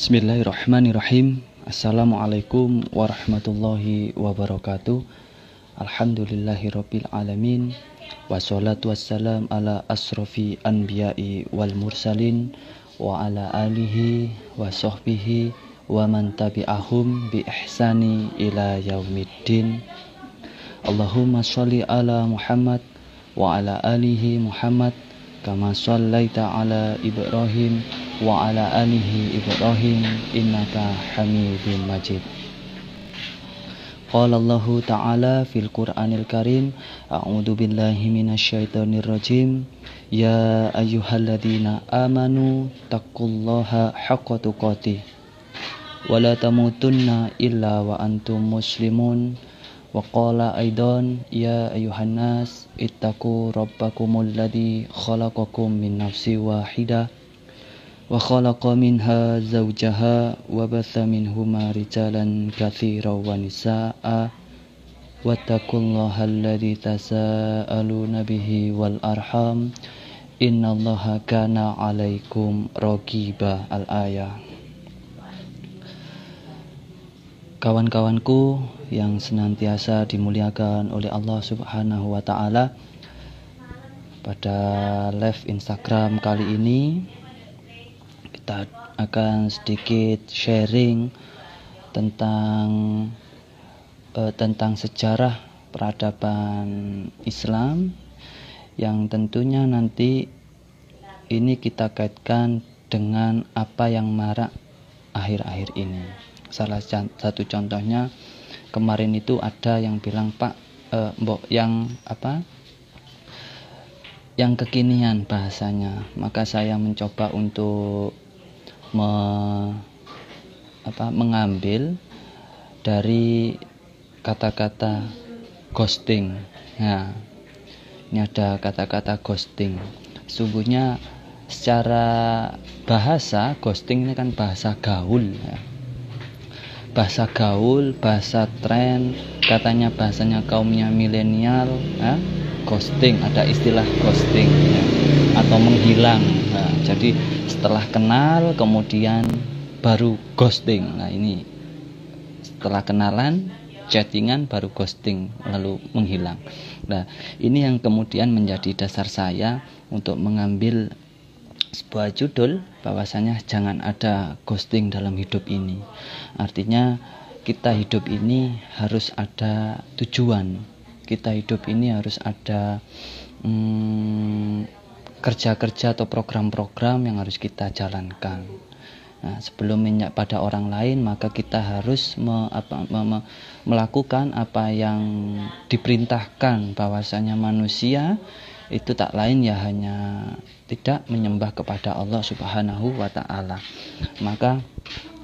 Bismillahirrahmanirrahim. Assalamualaikum warahmatullahi wabarakatuh. Alhamdulillahirabbil alamin. Wassalatu wassalam ala asrofi anbiya'i wal mursalin wa ala alihi wa sahbihi wa man tabi'ahum bi ihsani ila yaumiddin. Allahumma sholli ala Muhammad wa ala alihi Muhammad kama shallaita ala Ibrahim wa ala alihi Ibrahim innaka Hamidum Majid. Qala Allahu ta'ala fil Qur'anil Karim, a'udzu billahi minasyaitonir rajim. Ya ayyuhalladzina amanu taqullaha haqqa tuqatih wa la tamutunna illa wa antum muslimun. Wa qala aidan ya ayyuhan nas ittaqu rabbakumul ladzi khalaqakum min nafsin wahidah wa khalaqa minha zawjaha wa batha minhuma rijalan katsiran wa nisaa'a wattaqullaha alladzi tasaaluna bihi wal arham innallaha kana 'alaikum raqiba. Al-ayah. Kawan-kawanku yang senantiasa dimuliakan oleh Allah Subhanahu wa ta'ala, pada live Instagram kali ini kita akan sedikit sharing tentang sejarah peradaban Islam yang tentunya nanti ini kita kaitkan dengan apa yang marak akhir-akhir ini. Salah satu contohnya kemarin itu ada yang bilang, Pak, yang kekinian bahasanya. Maka saya mencoba untuk mengambil dari kata-kata ghosting. Nah, ini ada kata-kata ghosting. Sungguhnya secara bahasa ghosting ini kan bahasa gaul, ya. Bahasa gaul, bahasa tren, katanya bahasanya kaumnya milenial, ya. Ghosting, ada istilah ghosting, ya, atau menghilang. Nah, jadi setelah kenal kemudian baru ghosting. Nah, ini setelah kenalan, chattingan, baru ghosting, lalu menghilang. Nah, ini yang kemudian menjadi dasar saya untuk mengambil sebuah judul bahwasanya jangan ada ghosting dalam hidup ini. Artinya kita hidup ini harus ada tujuan. Kita hidup ini harus ada kerja-kerja atau program-program yang harus kita jalankan. Nah, sebelum minyak pada orang lain, maka kita harus melakukan apa yang diperintahkan, bahwasanya manusia itu tak lain ya hanya tidak menyembah kepada Allah Subhanahu wa ta'ala. Maka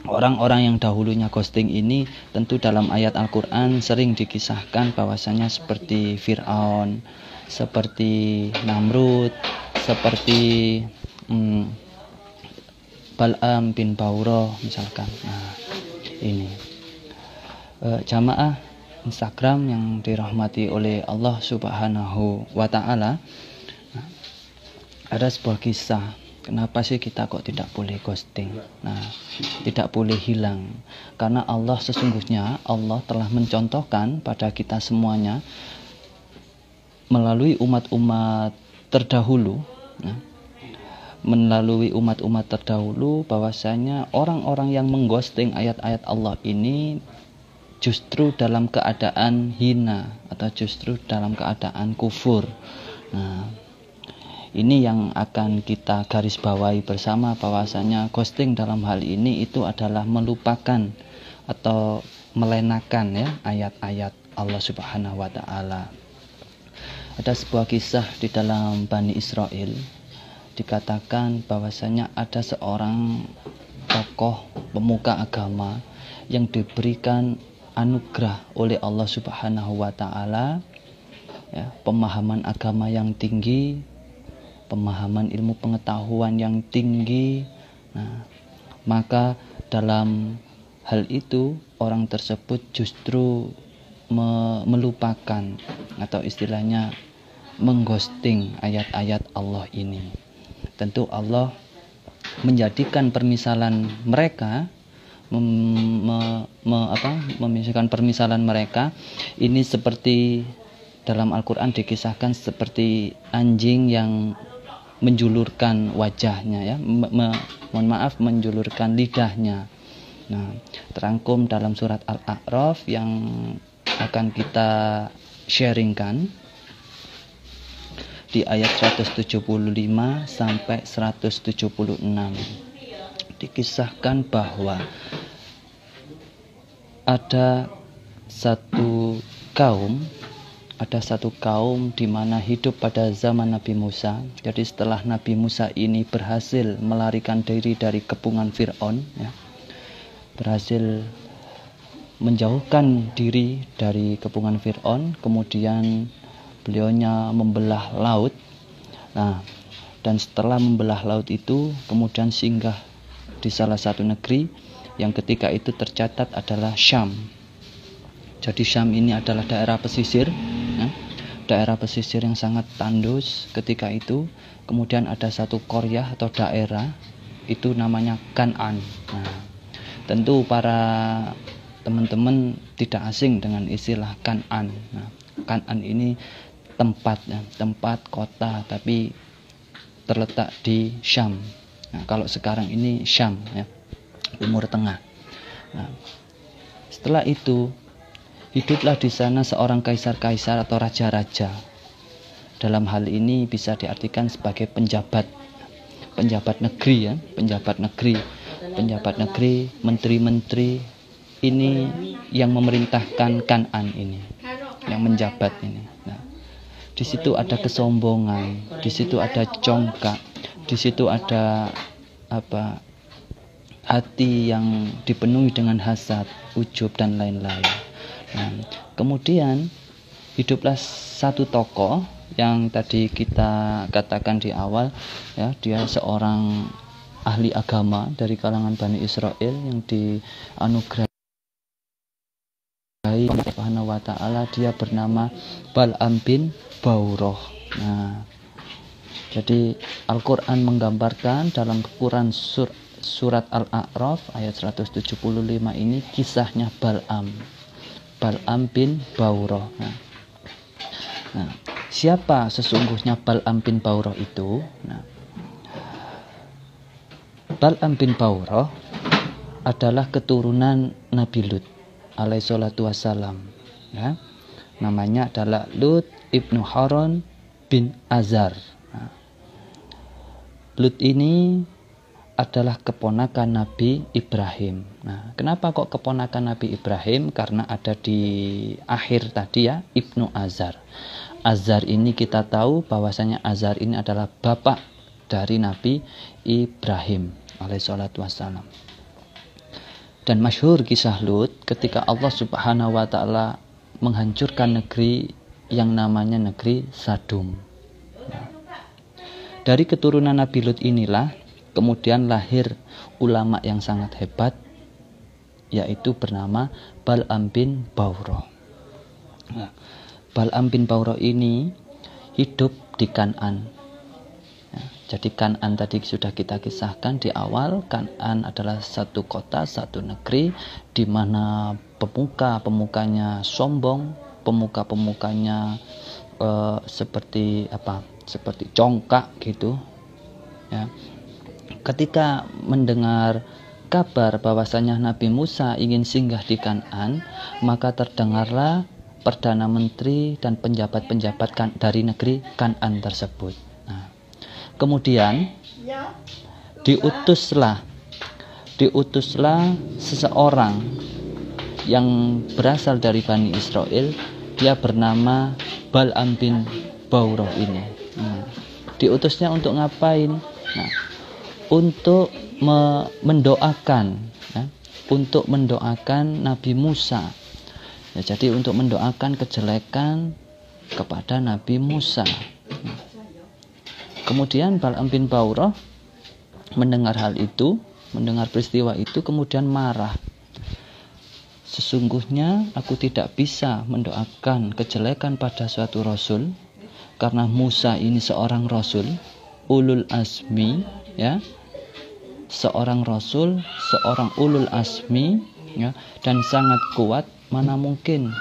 orang-orang yang dahulunya ghosting ini tentu dalam ayat Al-Quran sering dikisahkan bahwasanya seperti Fir'aun, seperti Namrud, seperti Bal'am bin Baura misalkan. Nah, ini jamaah Instagram yang dirahmati oleh Allah Subhanahu wa ta'ala. Nah, ada sebuah kisah, kenapa sih kita kok tidak boleh ghosting? Nah, tidak boleh hilang, karena Allah sesungguhnya Allah telah mencontohkan pada kita semuanya melalui umat-umat terdahulu, bahwasanya orang-orang yang mengghosting ayat-ayat Allah ini justru dalam keadaan hina atau justru dalam keadaan kufur. Nah, ini yang akan kita garis bawahi bersama, bahwasanya ghosting dalam hal ini itu adalah melupakan atau melenakan, ya, ayat-ayat Allah Subhanahu wa ta'ala. Ada sebuah kisah di dalam Bani Israel, dikatakan bahwasanya ada seorang tokoh pemuka agama yang diberikan anugerah oleh Allah Subhanahu wa ta'ala, ya, pemahaman agama yang tinggi, pemahaman ilmu pengetahuan yang tinggi. Nah, maka dalam hal itu orang tersebut justru melupakan atau istilahnya mengghosting ayat-ayat Allah ini. Tentu Allah menjadikan permisalan mereka memisahkan permisalan mereka ini seperti dalam Al-Quran dikisahkan seperti anjing yang menjulurkan wajahnya, ya, mohon maaf, menjulurkan lidahnya. Nah, terangkum dalam surat Al-A'raf yang akan kita sharingkan di ayat 175 sampai 176. Dikisahkan bahwa ada satu kaum di mana hidup pada zaman Nabi Musa. Jadi setelah Nabi Musa ini berhasil melarikan diri dari kepungan Fir'aun, ya, berhasil menjauhkan diri dari kepungan Fir'aun, kemudian beliaunya membelah laut. Nah, dan setelah membelah laut itu kemudian singgah di salah satu negeri yang ketika itu tercatat adalah Syam. Jadi Syam ini adalah daerah pesisir, ya, daerah pesisir yang sangat tandus ketika itu. Kemudian ada satu qaryah atau daerah itu namanya Kan'an. Nah, tentu para teman-teman tidak asing dengan istilah Kan'an. Nah, Kan'an ini tempat, ya, tempat kota tapi terletak di Syam. Nah, kalau sekarang ini Syam, ya, Timur Tengah. Nah, setelah itu hiduplah di sana seorang kaisar-kaisar atau raja-raja. Dalam hal ini bisa diartikan sebagai penjabat negeri, ya, penjabat negeri, menteri-menteri ini yang memerintahkan Kan'an ini, yang menjabat ini. Nah, di situ ada kesombongan, di situ ada congkak, di situ ada hati yang dipenuhi dengan hasad, ujub dan lain-lain. Nah, kemudian hiduplah satu tokoh yang tadi kita katakan di awal, ya, dia seorang ahli agama dari kalangan Bani Israel yang dianugerahi Allah Subhanahu wa taala. Dia bernama Bal'am bin Bauroh. Nah, jadi Al-Quran menggambarkan dalam Quran surat Al-A'raf ayat 175 ini kisahnya Bal'am bin Bauroh. Nah, siapa sesungguhnya Bal'am bin Bauroh itu? Nah, Bal'am bin Bauroh adalah keturunan Nabi Lut alaihi salatu wassalam, ya. Namanya adalah Lut ibnu Harun bin Azar. Nah, Lut ini adalah keponakan Nabi Ibrahim. Nah, kenapa kok keponakan Nabi Ibrahim? Karena ada di akhir tadi, ya, Ibnu Azar. Azar ini kita tahu bahwasanya Azar ini adalah bapak dari Nabi Ibrahim alaihissalatu wassalam. Dan masyhur kisah Lut ketika Allah Subhanahu wa taala menghancurkan negeri yang namanya negeri Sadum. Nah, dari keturunan Nabi Lut inilah kemudian lahir ulama yang sangat hebat, yaitu bernama Bal'am bin Bauroh. Nah, Bal'am bin Bauroh ini hidup di Kan'an. Ya, jadi Kan'an tadi sudah kita kisahkan di awal. Kan'an adalah satu kota, satu negeri di mana pemuka-pemukanya sombong, pemuka-pemukanya seperti congkak gitu, ya. Ketika mendengar kabar bahwasanya Nabi Musa ingin singgah di Kan'an, maka terdengarlah Perdana Menteri dan penjabat-penjabat dari negeri Kan'an tersebut. Nah, kemudian diutuslah seseorang yang berasal dari Bani Israel. Dia bernama Bal'am bin Bauroh ini. Nah, diutusnya untuk ngapain? Nah, untuk mendoakan, ya, untuk mendoakan Nabi Musa, ya, jadi untuk mendoakan kejelekan kepada Nabi Musa. Kemudian Bal'am bin Bauroh mendengar hal itu, mendengar peristiwa itu, kemudian marah. Sesungguhnya aku tidak bisa mendoakan kejelekan pada suatu rasul, karena Musa ini seorang rasul ulul azmi, ya, seorang rasul, seorang ulul asmi, ya, dan sangat kuat, mana mungkin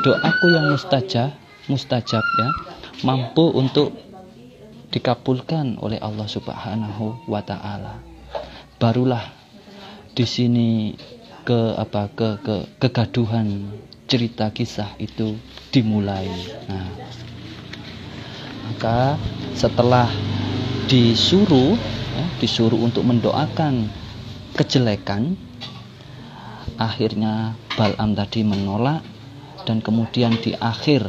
doaku yang mustajab ya, mampu untuk dikabulkan oleh Allah Subhanahu wa taala. Barulah di sini kegaduhan cerita kisah itu dimulai. Nah, maka setelah disuruh untuk mendoakan kejelekan, akhirnya Bal'am tadi menolak, dan kemudian di akhir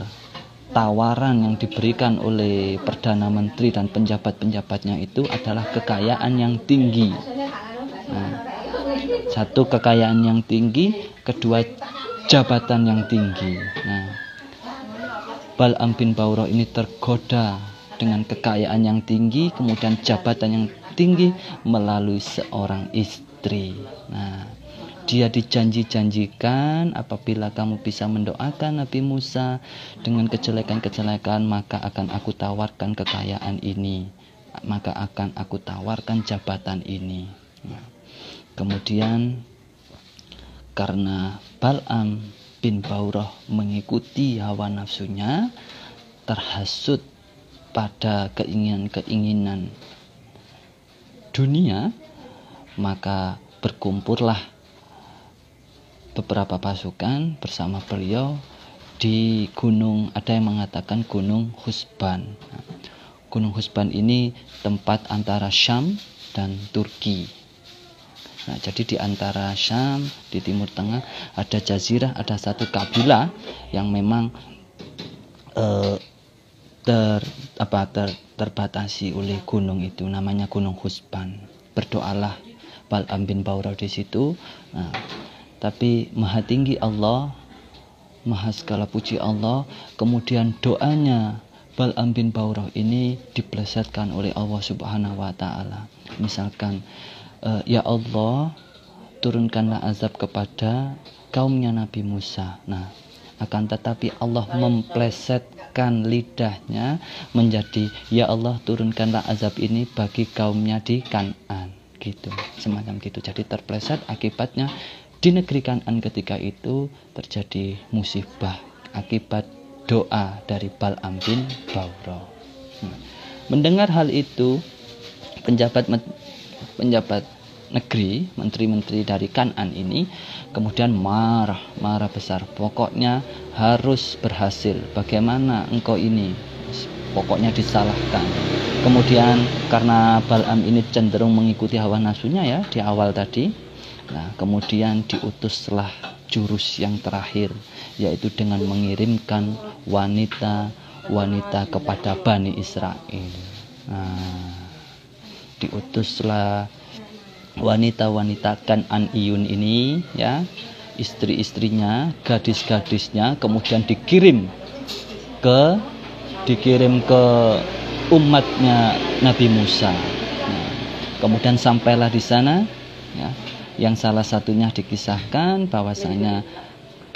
tawaran yang diberikan oleh Perdana Menteri dan penjabat-penjabatnya itu adalah kekayaan yang tinggi. Nah, satu, kekayaan yang tinggi, kedua, jabatan yang tinggi. Nah, Bal'am bin Ba'urah ini tergoda dengan kekayaan yang tinggi, kemudian jabatan yang tinggi melalui seorang istri. Nah, dia dijanji-janjikan apabila kamu bisa mendoakan Nabi Musa dengan kejelekan-kejelekan, maka akan aku tawarkan kekayaan ini, maka akan aku tawarkan jabatan ini. Nah, kemudian karena Bal'am bin Ba'urah mengikuti hawa nafsunya, terhasut pada keinginan-keinginan dunia, maka berkumpullah beberapa pasukan bersama beliau di gunung, ada yang mengatakan gunung Husban. Gunung Husban ini tempat antara Syam dan Turki. Nah, jadi di antara Syam, di Timur Tengah, ada jazirah, ada satu kabilah yang memang terbatasi oleh gunung itu, namanya Gunung Husban. Berdoalah Bal'am bin Ba'urah di situ. Nah, tapi maha tinggi Allah, maha segala puji Allah, kemudian doanya Bal'am bin Ba'urah ini diplesetkan oleh Allah Subhanahu wa taala. Misalkan, ya Allah, turunkanlah azab kepada kaumnya Nabi Musa. Nah, akan tetapi Allah memplesetkan lidahnya menjadi, ya Allah, turunkanlah azab ini bagi kaumnya di Kan'an, gitu, semacam gitu. Jadi terpleset, akibatnya di negeri Kan'an ketika itu terjadi musibah akibat doa dari Bal'am bin Ba'urah. Mendengar hal itu, penjabat negeri, menteri-menteri dari Kan'an ini kemudian marah besar. Pokoknya harus berhasil. Bagaimana engkau ini? Pokoknya disalahkan. Kemudian karena Bal'am ini cenderung mengikuti hawa nafsunya ya di awal tadi. Nah, kemudian diutuslah jurus yang terakhir, yaitu dengan mengirimkan wanita kepada Bani Israel. Nah, diutuslah wanita-wanita Kan'aniyun ini ya, istri-istrinya, gadis-gadisnya, kemudian dikirim ke umatnya Nabi Musa. Nah, kemudian sampailah di sana ya, yang salah satunya dikisahkan bahwasanya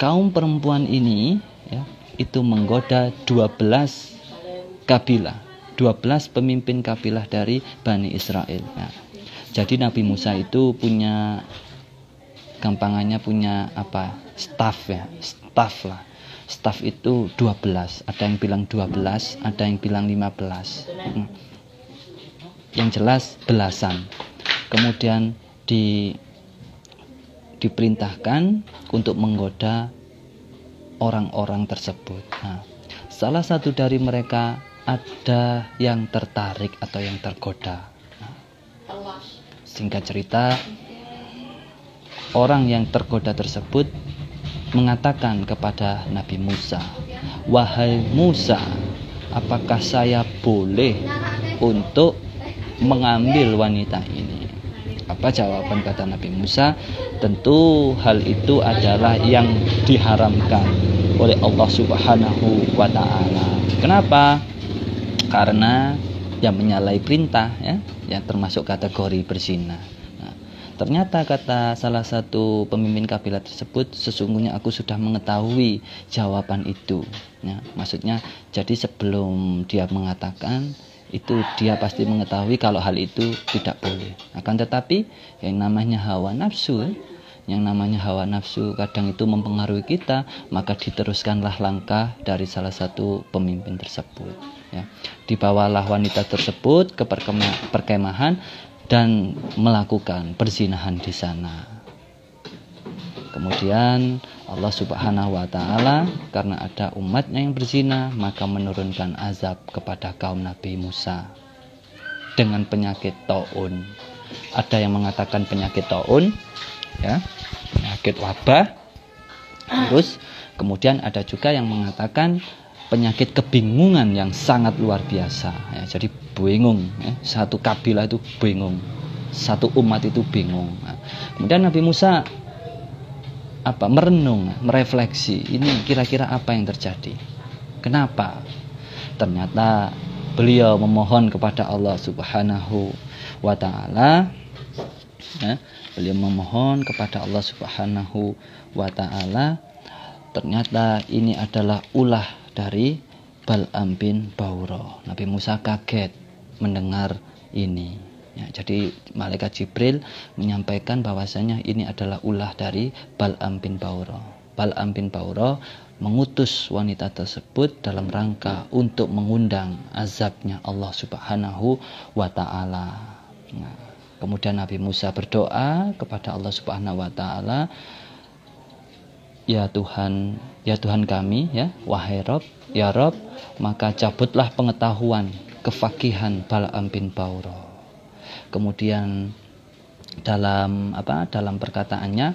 kaum perempuan ini ya, itu menggoda 12 kabilah, 12 pemimpin kabilah dari Bani Israel. Nah, jadi Nabi Musa itu punya, gampangannya punya staff lah. Staff itu 12, ada yang bilang 12, ada yang bilang 15. Yang jelas belasan. Kemudian diperintahkan untuk menggoda orang-orang tersebut. Nah, salah satu dari mereka ada yang tertarik atau yang tergoda. Singkat cerita, orang yang tergoda tersebut mengatakan kepada Nabi Musa, "Wahai Musa, apakah saya boleh untuk mengambil wanita ini?" Apa jawaban kata Nabi Musa? Tentu hal itu adalah yang diharamkan oleh Allah Subhanahu wa taala. Kenapa? Karena yang menyalahi perintah ya, yang termasuk kategori berzina. Nah, ternyata kata salah satu pemimpin kabilah tersebut, sesungguhnya aku sudah mengetahui jawaban itu ya, maksudnya jadi sebelum dia mengatakan itu dia pasti mengetahui kalau hal itu tidak boleh. Akan tetapi yang namanya hawa nafsu kadang itu mempengaruhi kita, maka diteruskanlah langkah dari salah satu pemimpin tersebut, ya. Dibawalah wanita tersebut ke perkemahan dan melakukan perzinahan di sana. Kemudian Allah Subhanahu wa Ta'ala, karena ada umatnya yang berzina, maka menurunkan azab kepada kaum Nabi Musa dengan penyakit taun. Ada yang mengatakan penyakit taun, ya, penyakit wabah. Terus kemudian ada juga yang mengatakan penyakit kebingungan yang sangat luar biasa, ya. Jadi bingung, ya. Satu kabilah itu bingung, satu umat itu bingung. Nah, kemudian Nabi Musa merenung, merefleksi, ini kira-kira apa yang terjadi, kenapa. Ternyata beliau memohon kepada Allah Subhanahu wa Ta'ala, ya, beliau memohon kepada Allah Subhanahu wa Ta'ala. Ternyata ini adalah ulah dari Bal'am bin Ba'urah. Nabi Musa kaget mendengar ini, ya. Jadi malaikat Jibril menyampaikan bahwasanya ini adalah ulah dari Bal'am bin Ba'urah. Bal'am bin Ba'urah mengutus wanita tersebut dalam rangka untuk mengundang azabnya Allah Subhanahu wa Ta'ala. Nah, kemudian Nabi Musa berdoa kepada Allah Subhanahu wa Ta'ala, ya Tuhan kami, ya, wahai Rob, ya Rob, maka cabutlah pengetahuan, kefakihan Bal'am bin Ba'urah. Kemudian dalam perkataannya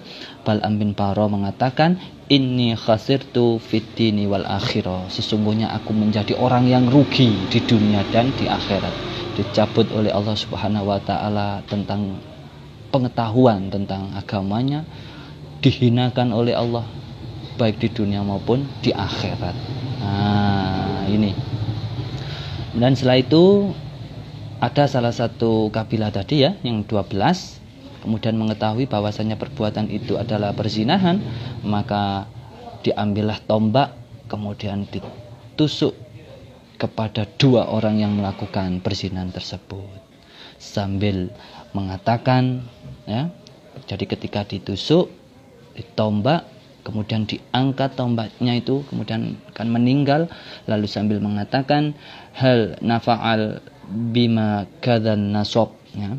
Bal'am bin Ba'urah mengatakan, inni khasirtu fid dini wal akhirah, sesungguhnya aku menjadi orang yang rugi di dunia dan di akhirat. Dicabut oleh Allah Subhanahu wa Ta'ala tentang pengetahuan tentang agamanya, dihinakan oleh Allah baik di dunia maupun di akhirat. Nah, ini. Dan setelah itu ada salah satu kabilah tadi, ya, yang 12, kemudian mengetahui bahwasanya perbuatan itu adalah perzinahan, maka diambillah tombak, kemudian ditusuk kepada 2 orang yang melakukan perzinahan tersebut, sambil mengatakan, ya, jadi ketika ditusuk, ditombak, kemudian diangkat tombaknya itu, kemudian akan meninggal, lalu sambil mengatakan, hal nafa'al bima kadan nasob, ya.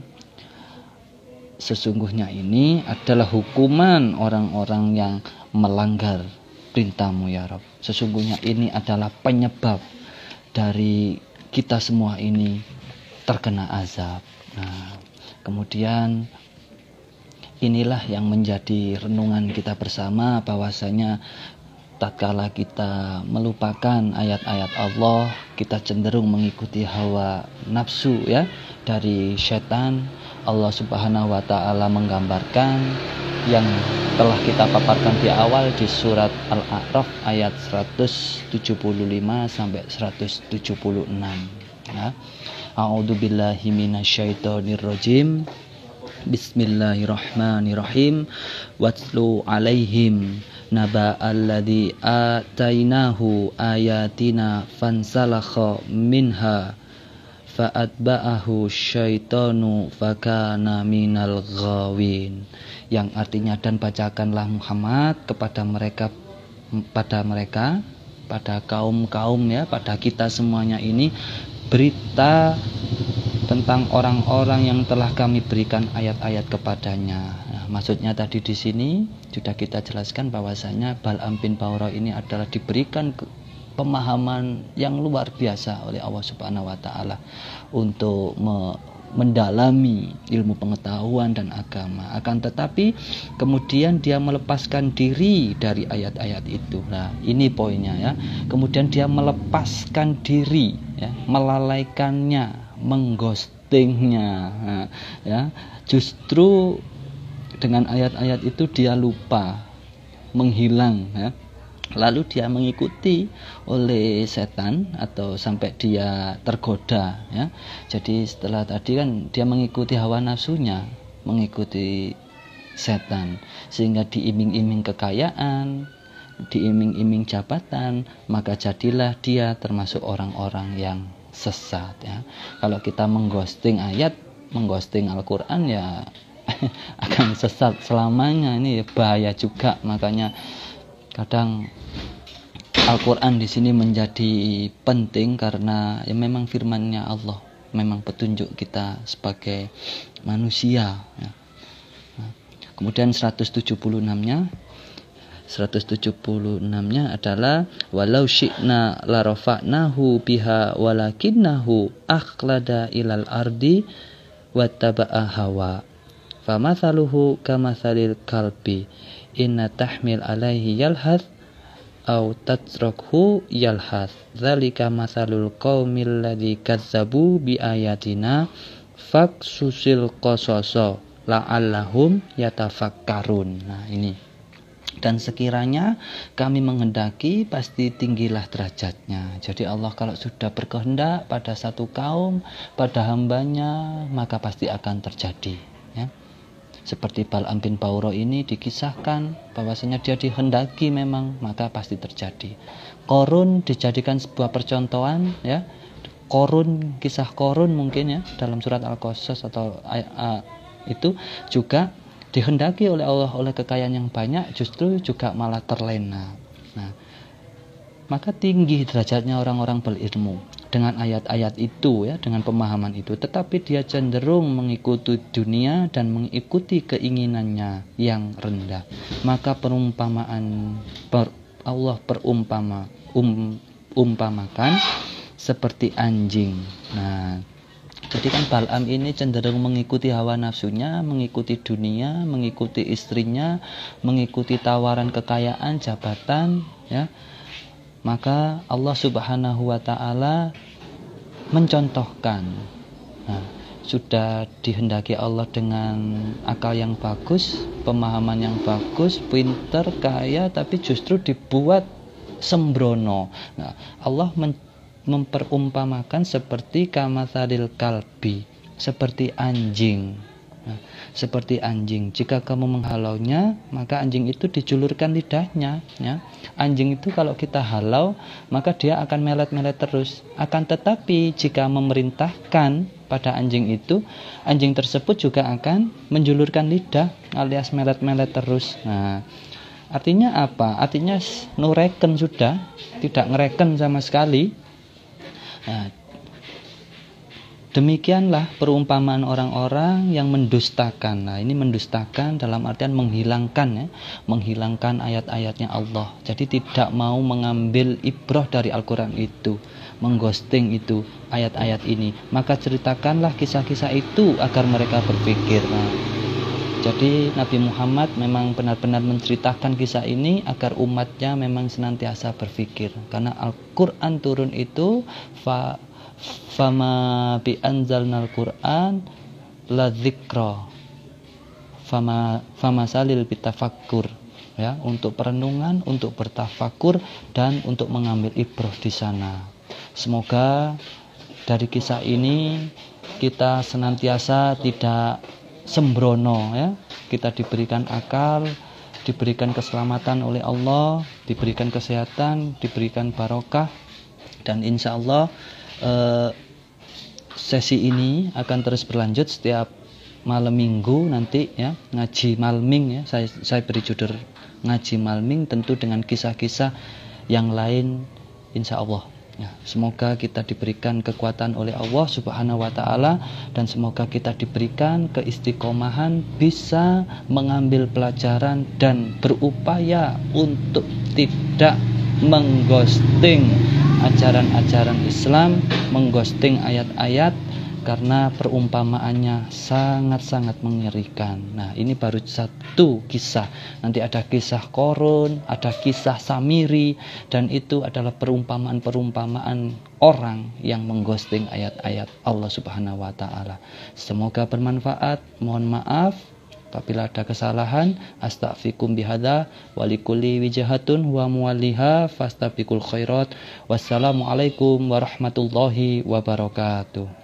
Sesungguhnya ini adalah hukuman orang-orang yang melanggar perintahmu, ya Rabb. Sesungguhnya ini adalah penyebab dari kita semua ini terkena azab. Nah, kemudian inilah yang menjadi renungan kita bersama, bahwasanya tatkala kita melupakan ayat-ayat Allah, kita cenderung mengikuti hawa nafsu, ya, dari setan. Allah Subhanahu wa Ta'ala menggambarkan yang telah kita paparkan di awal di surat Al-A'raf ayat 175 sampai 176, ya. A'udzubillahi minasyaitonirrajim. Bismillahirrahmanirrahim. Watlu alaihim naba'alladzi atainahu ayatina fansalakha minha fa'atba'ahu syaitanu fakana minal ghawin. Yang artinya, dan bacakanlah Muhammad kepada mereka, pada kaum-kaum, ya, pada kita semuanya ini, berita tentang orang-orang yang telah kami berikan ayat-ayat kepadanya. Nah, maksudnya tadi di sini sudah kita jelaskan bahwasanya Bal'am bin Ba'urah ini adalah diberikan pemahaman yang luar biasa oleh Allah Subhanahu wa Ta'ala untuk mendalami ilmu pengetahuan dan agama. Akan tetapi kemudian dia melepaskan diri dari ayat-ayat itu. Nah, ini poinnya, ya. Kemudian dia melepaskan diri, ya, melalaikannya, mengghostingnya, nah, ya. Justru dengan ayat-ayat itu dia lupa, menghilang, ya. Lalu dia mengikuti oleh setan atau sampai dia tergoda, ya. Jadi setelah tadi kan dia mengikuti hawa nafsunya, mengikuti setan, sehingga diiming-iming kekayaan, diiming-iming jabatan, maka jadilah dia termasuk orang-orang yang sesat ya. Kalau kita mengghosting ayat, mengghosting Al-Qur'an ya akan sesat selamanya. Ini bahaya juga. Makanya kadang Al-Qur'an di sini menjadi penting karena ya memang firman-Nya Allah, memang petunjuk kita sebagai manusia ya. Nah, kemudian 176-nya adalah walau syi'na la rafa'nahu biha walakinnahu akhlada ilal ardi wattaba'a hawa famathaluhu kamathalil kalbi inna tahmil alaihi yalhath au tatrukhu yalhath dzalika mathalul qaumil ladzi kazzabu bi ayatina faqsusil qasasa la'allahum yatafakkarun. Nah ini, dan sekiranya kami menghendaki pasti tinggilah derajatnya. Jadi Allah kalau sudah berkehendak pada satu kaum, pada hambanya, maka pasti akan terjadi ya. Seperti Bal'am bin Ba'urah ini dikisahkan bahwasanya dia dihendaki memang, maka pasti terjadi. Qorun dijadikan sebuah percontohan ya. Qorun, kisah Qorun mungkin ya dalam surat Al-Qasas atau itu juga dihendaki oleh Allah oleh kekayaan yang banyak, justru juga malah terlena. Nah, maka tinggi derajatnya orang-orang berilmu dengan ayat-ayat itu ya, dengan pemahaman itu, tetapi dia cenderung mengikuti dunia dan mengikuti keinginannya yang rendah. Maka Allah umpamakan seperti anjing. Nah, jadi kan Bal'am ini cenderung mengikuti hawa nafsunya, mengikuti dunia, mengikuti istrinya, mengikuti tawaran kekayaan, jabatan ya. Maka Allah Subhanahu wa taala mencontohkan. Nah, sudah dihendaki Allah dengan akal yang bagus, pemahaman yang bagus, pintar, kaya, tapi justru dibuat sembrono. Nah, Allah memperumpamakan seperti kamathalil kalbi, seperti anjing. Nah, seperti anjing, jika kamu menghalaunya, maka anjing itu dijulurkan lidahnya ya. Anjing itu kalau kita halau, maka dia akan melet-melet terus. Akan tetapi jika memerintahkan pada anjing itu, anjing tersebut juga akan menjulurkan lidah alias melet-melet terus. Nah, artinya apa? Artinya nureken sudah, tidak ngereken sama sekali. Nah, demikianlah perumpamaan orang-orang yang mendustakan. Nah, ini mendustakan dalam artian menghilangkan ya, menghilangkan ayat-ayatnya Allah. Jadi tidak mau mengambil ibrah dari Al-Qur'an itu, mengghosting itu ayat-ayat ini. Maka ceritakanlah kisah-kisah itu agar mereka berpikir. Nah, jadi Nabi Muhammad memang benar-benar menceritakan kisah ini agar umatnya memang senantiasa berpikir. Karena Al-Qur'an turun itu fama bi anzalnal Qur'an la dzikra fama salil bitafakkur ya, untuk perenungan, untuk bertafakur dan untuk mengambil ibrah di sana. Semoga dari kisah ini kita senantiasa tidak sembrono ya, kita diberikan akal, diberikan keselamatan oleh Allah, diberikan kesehatan, diberikan barokah, dan insya Allah sesi ini akan terus berlanjut setiap malam minggu nanti ya, ngaji malming ya, saya beri judul ngaji malming, tentu dengan kisah-kisah yang lain insya Allah. Ya, semoga kita diberikan kekuatan oleh Allah Subhanahu wa taala, dan semoga kita diberikan keistiqomahan bisa mengambil pelajaran dan berupaya untuk tidak mengghosting ajaran-ajaran Islam, mengghosting ayat-ayat, karena perumpamaannya sangat-sangat mengerikan. Nah, ini baru satu kisah. Nanti ada kisah Qorun, ada kisah Samiri, dan itu adalah perumpamaan-perumpamaan orang yang mengghosting ayat-ayat Allah Subhanahu wa taala. Semoga bermanfaat. Mohon maaf apabila ada kesalahan. Astaghfirukum bihadza wa likulli wijhatun wa muwalliha fastabiqul khairat. Wassalamualaikum warahmatullahi wabarakatuh.